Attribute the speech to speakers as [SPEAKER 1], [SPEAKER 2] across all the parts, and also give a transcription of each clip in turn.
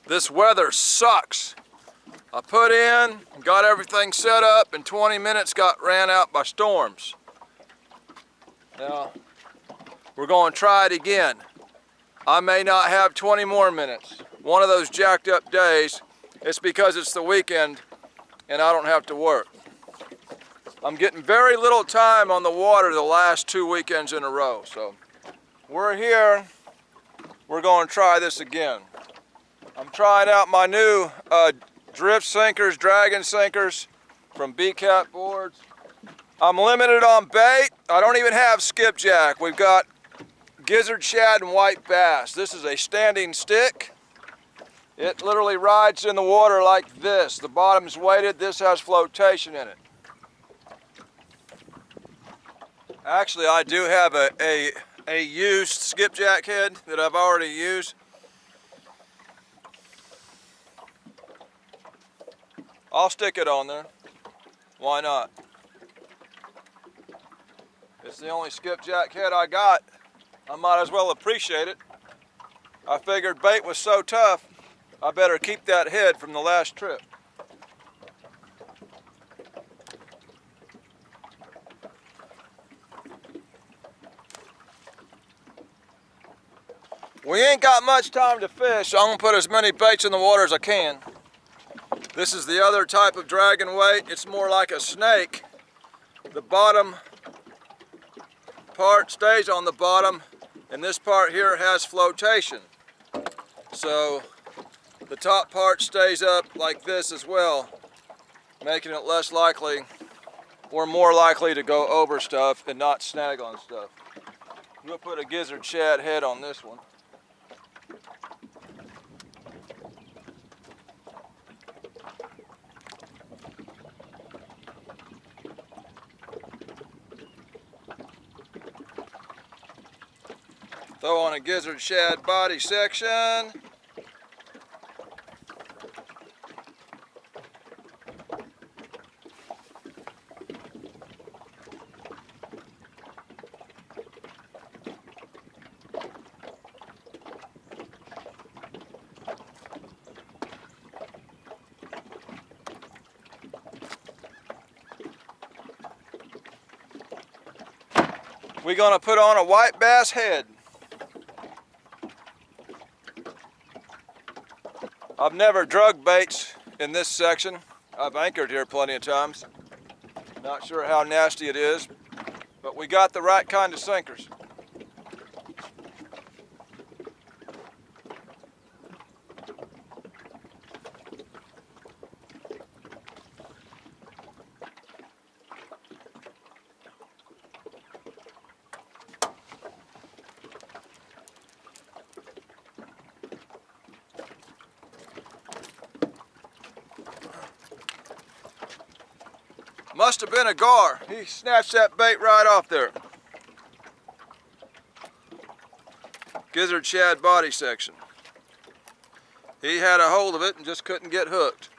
[SPEAKER 1] This weather sucks. I put in, got everything set up, and 20 minutes got ran out by storms. Now, we're going to try it again. I may not have 20 more minutes. One of those jacked up days. It's because it's the weekend and I don't have to work. I'm getting very little time on the water the last 2 weekends in a row. So we're here. We're going to try this again. I'm trying out my new drift sinkers, dragon sinkers from B-Cat boards. I'm limited on bait. I don't even have skipjack. We've got gizzard, shad, and white bass. This is a standing stick. It literally rides in the water like this. The bottom's weighted. This has flotation in it. Actually, I do have a used skipjack head that I've already used. I'll stick it on there. Why not? It's the only skipjack head I got. I might as well appreciate it. I figured bait was so tough, I better keep that head from the last trip. We ain't got much time to fish, so I'm gonna put as many baits in the water as I can. This is the other type of dragon weight. It's more like a snake. The bottom part stays on the bottom, and this part here has flotation. So the top part stays up like this as well, making it less likely or more likely to go over stuff and not snag on stuff. We'll put a gizzard shad head on this one. Throw on a gizzard shad body section. We're gonna put on a white bass head. I've never drug baits in this section. I've anchored here plenty of times. Not sure how nasty it is, but we got the right kind of sinkers. Must have been a gar. He snatched that bait right off there. Gizzard shad body section. He had a hold of it and just couldn't get hooked.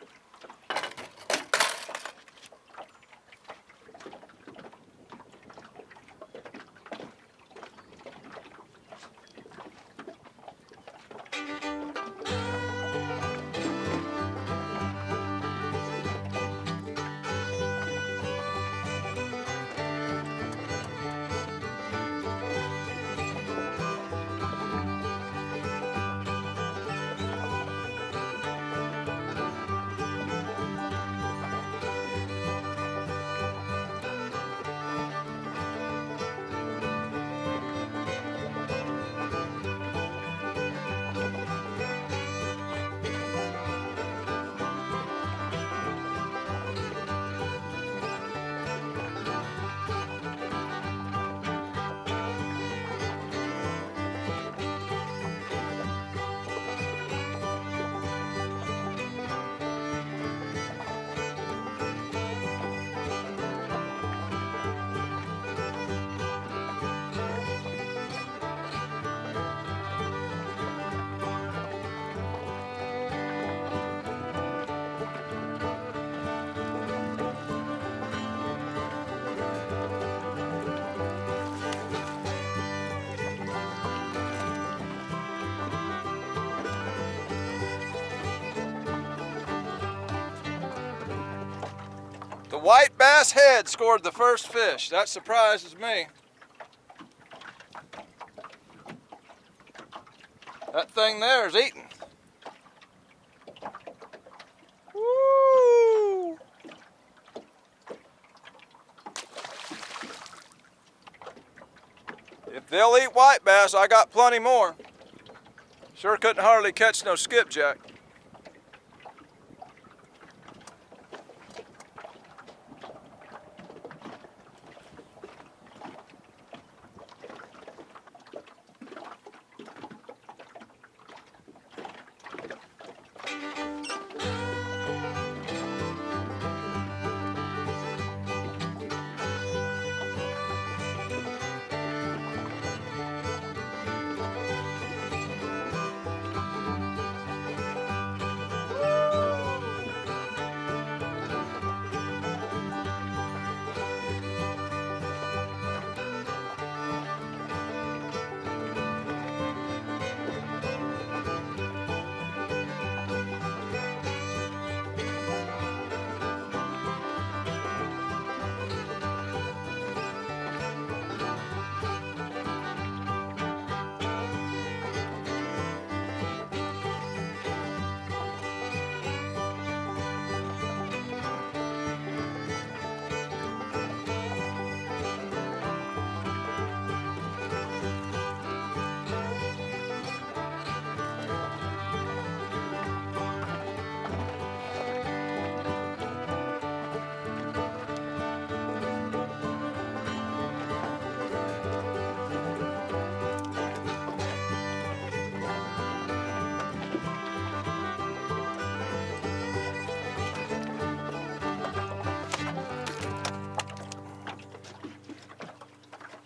[SPEAKER 1] white bass head scored the first fish. That surprises me. That thing there is eating. Woo! If they'll eat white bass, I got plenty more. Sure couldn't hardly catch no skipjack.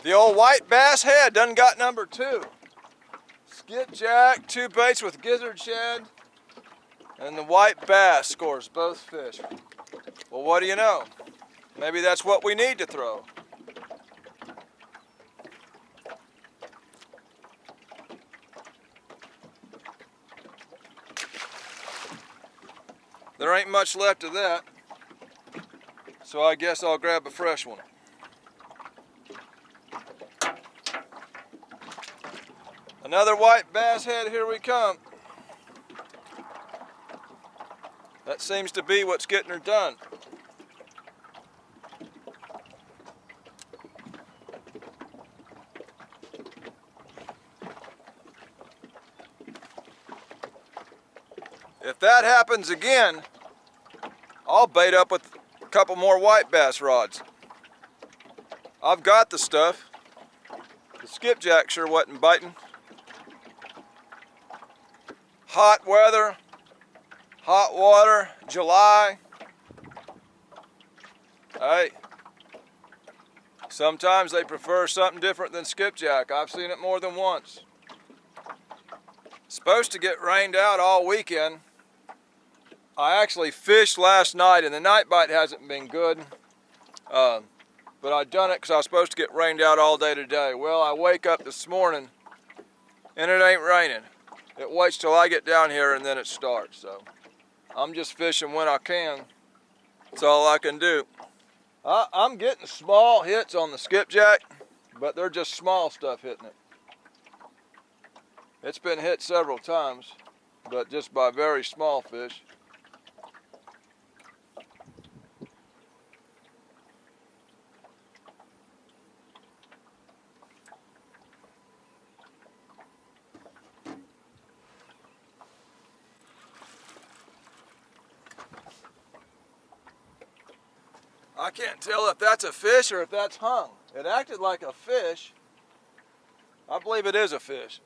[SPEAKER 1] The old white bass head done got number 2. Skipjack, 2 baits with gizzard shad, and the white bass scores both fish. Well, what do you know? Maybe that's what we need to throw. There ain't much left of that, so I guess I'll grab a fresh one. Another white bass head, here we come. That seems to be what's getting her done. If that happens again, I'll bait up with a couple more white bass rods. I've got the stuff. The skipjack sure wasn't biting. Hot weather, hot water, July. Hey, sometimes they prefer something different than skipjack. I've seen it more than once. It's supposed to get rained out all weekend. I actually fished last night and the night bite hasn't been good. But I done it because I was supposed to get rained out all day today. Well, I wake up this morning and it ain't raining. It waits till I get down here and then it starts. So I'm just fishing when I can. That's all I can do. I'm getting small hits on the skipjack, but they're just small stuff hitting it. It's been hit several times, but just by very small fish. I can't tell if that's a fish or if that's hung. It acted like a fish. I believe it is a fish.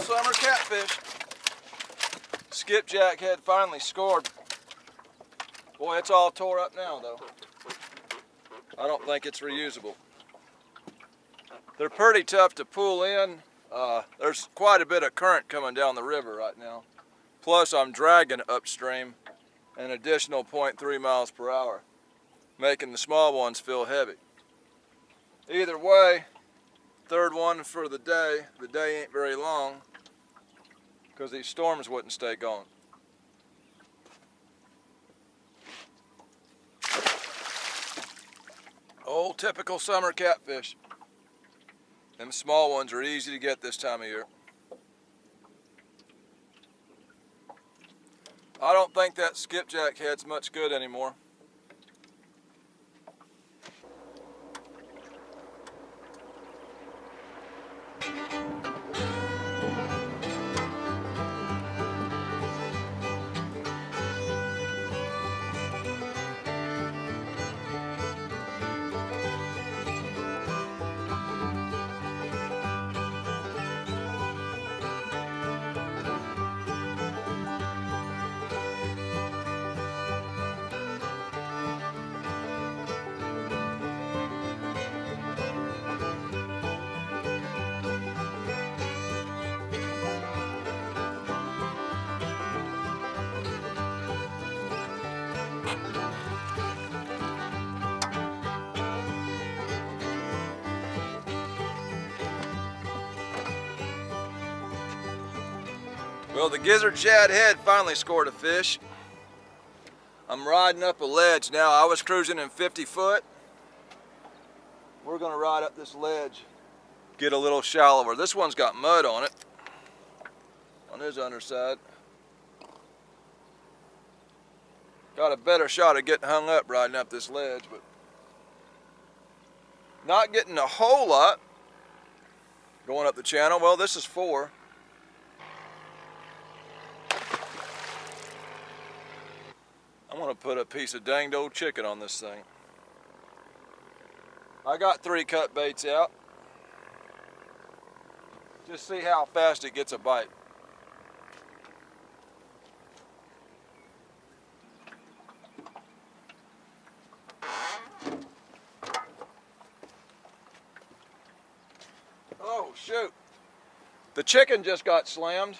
[SPEAKER 1] summer catfish. Skipjack head finally scored. Boy, it's all tore up now though. I don't think it's reusable. They're pretty tough to pull in. There's quite a bit of current coming down the river right now. Plus I'm dragging upstream an additional 0.3 miles per hour, making the small ones feel heavy. Either way, third one for the day. The day ain't very long because these storms wouldn't stay gone. Old typical summer catfish. Them small ones are easy to get this time of year. I don't think that skipjack head's much good anymore. Well, the gizzard shad head finally scored a fish. I'm riding up a ledge now. I was cruising in 50 foot. We're gonna ride up this ledge, get a little shallower. This one's got mud on it, on his underside. Got a better shot of getting hung up riding up this ledge, but not getting a whole lot going up the channel. Well, this is 4. I'm gonna put a piece of danged old chicken on this thing. I got 3 cut baits out. Just see how fast it gets a bite. Oh shoot. The chicken just got slammed.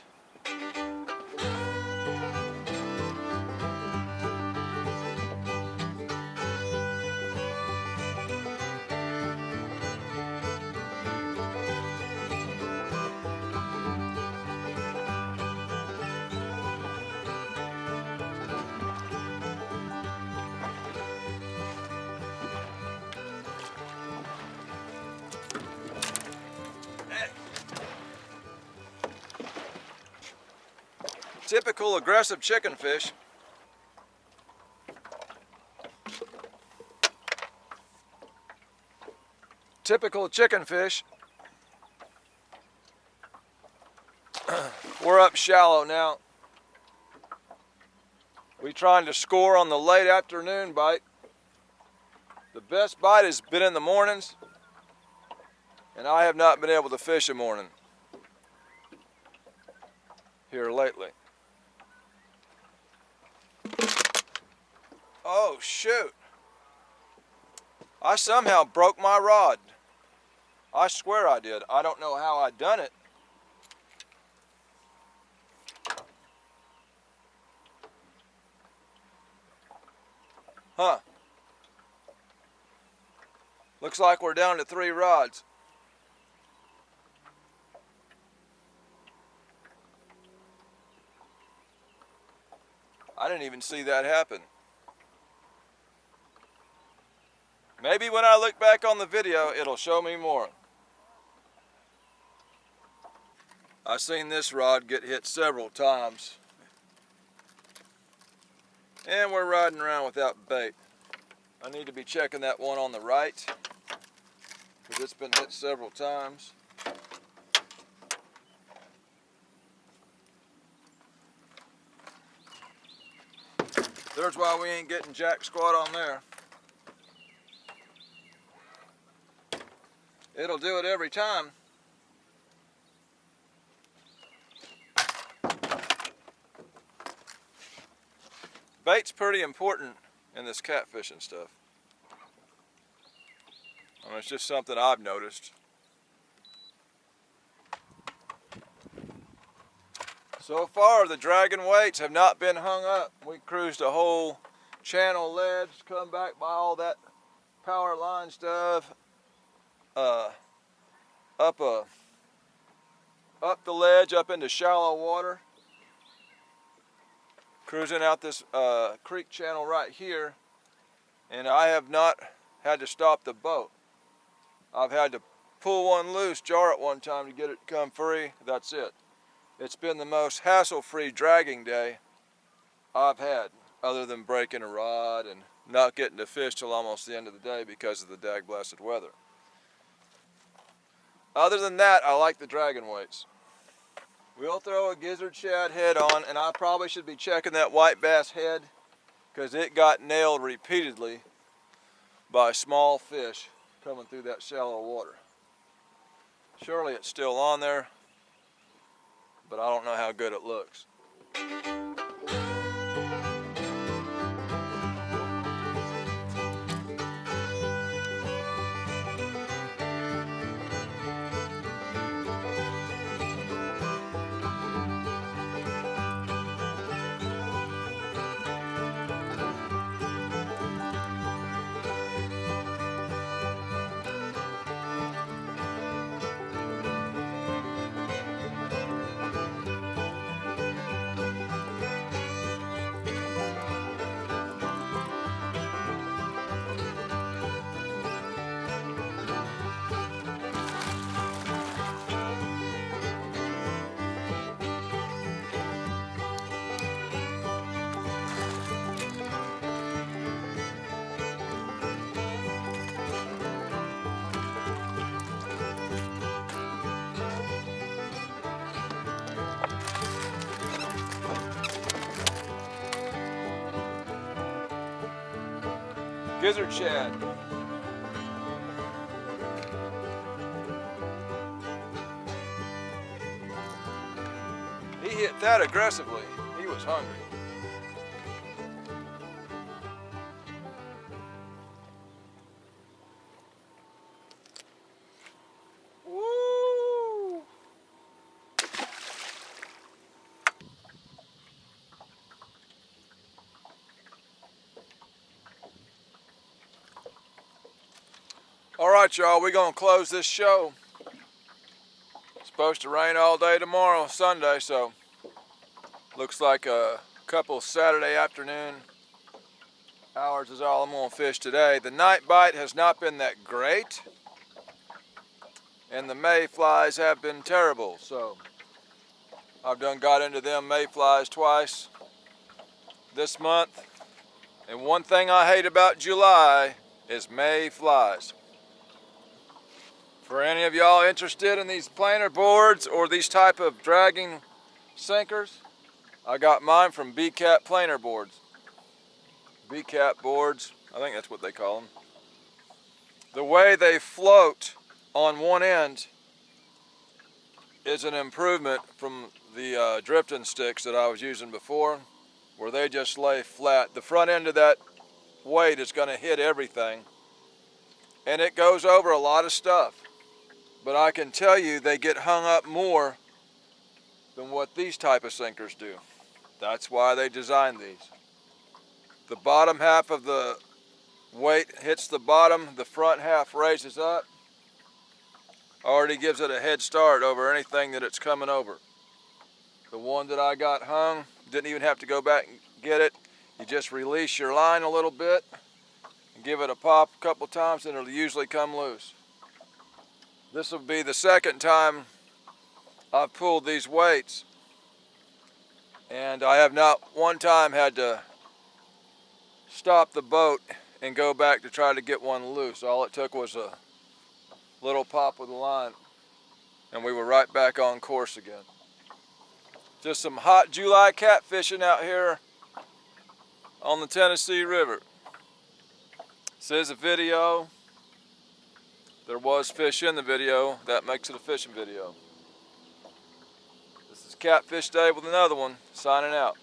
[SPEAKER 1] Typical aggressive chicken fish. Typical chicken fish. We're up shallow now. We trying to score on the late afternoon bite. The best bite has been in the mornings, and I have not been able to fish a morning here lately. Oh shoot. I somehow broke my rod. I swear I did. I don't know how I done it. Huh. Looks like we're down to 3 rods. I didn't even see that happen. Maybe when I look back on the video, it'll show me more. I've seen this rod get hit several times. And we're riding around without bait. I need to be checking that one on the right, because it's been hit several times. There's why we ain't getting jack squat on there. It'll do it every time. Bait's pretty important in this catfishing stuff. I mean, it's just something I've noticed. So far, the dragon weights have not been hung up. We cruised a whole channel ledge, come back by all that power line stuff, up the ledge, up into shallow water, cruising out this creek channel right here, and I have not had to stop the boat. I've had to pull one loose, jar it one time to get it to come free. That's it. It's been the most hassle-free dragging day I've had, other than breaking a rod and not getting to fish till almost the end of the day because of the dag-blasted weather. Other than that, I like the dragon weights. We'll throw a gizzard shad head on, and I probably should be checking that white bass head because it got nailed repeatedly by small fish coming through that shallow water. Surely it's still on there, but I don't know how good it looks. Gizzard shad. He hit that aggressively. He was hungry. Woo! All right, y'all, we're gonna close this show. It's supposed to rain all day tomorrow, Sunday, so looks like a couple Saturday afternoon hours is all I'm gonna fish today. The night bite has not been that great, and the mayflies have been terrible, so I've done got into them mayflies twice this month. And one thing I hate about July is mayflies. For any of y'all interested in these planer boards or these type of dragging sinkers, I got mine from B-Cat planer boards. B-Cat boards, I think that's what they call them. The way they float on one end is an improvement from the drifting sticks that I was using before, where they just lay flat. The front end of that weight is going to hit everything, and it goes over a lot of stuff. But I can tell you they get hung up more than what these type of sinkers do. That's why they designed these. The bottom half of the weight hits the bottom, the front half raises up. Already gives it a head start over anything that it's coming over. The one that I got hung, didn't even have to go back and get it. You just release your line a little bit and give it a pop a couple times and it'll usually come loose. This will be the second time I've pulled these weights, and I have not one time had to stop the boat and go back to try to get one loose. All it took was a little pop with the line and we were right back on course again. Just some hot July catfishing out here on the Tennessee River. This is a video. There was fish in the video. That makes it a fishing video. This is Catfish Day with another one. Signing out.